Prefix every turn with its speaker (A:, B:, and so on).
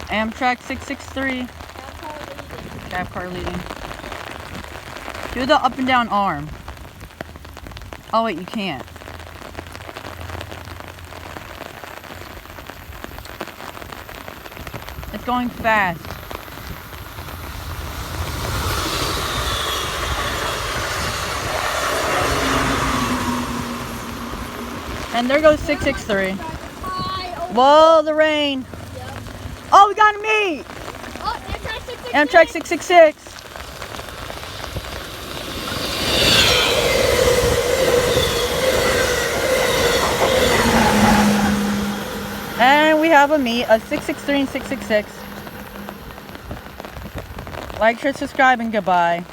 A: Amtrak 663. Cab car leading. Do the up and down arm. Oh wait, you can't. It's going fast. And there goes 663. Whoa, the rain. Oh, we got to meet. Amtrak 666. And we have a meet of 663 and 666. Like, share, subscribe, and goodbye.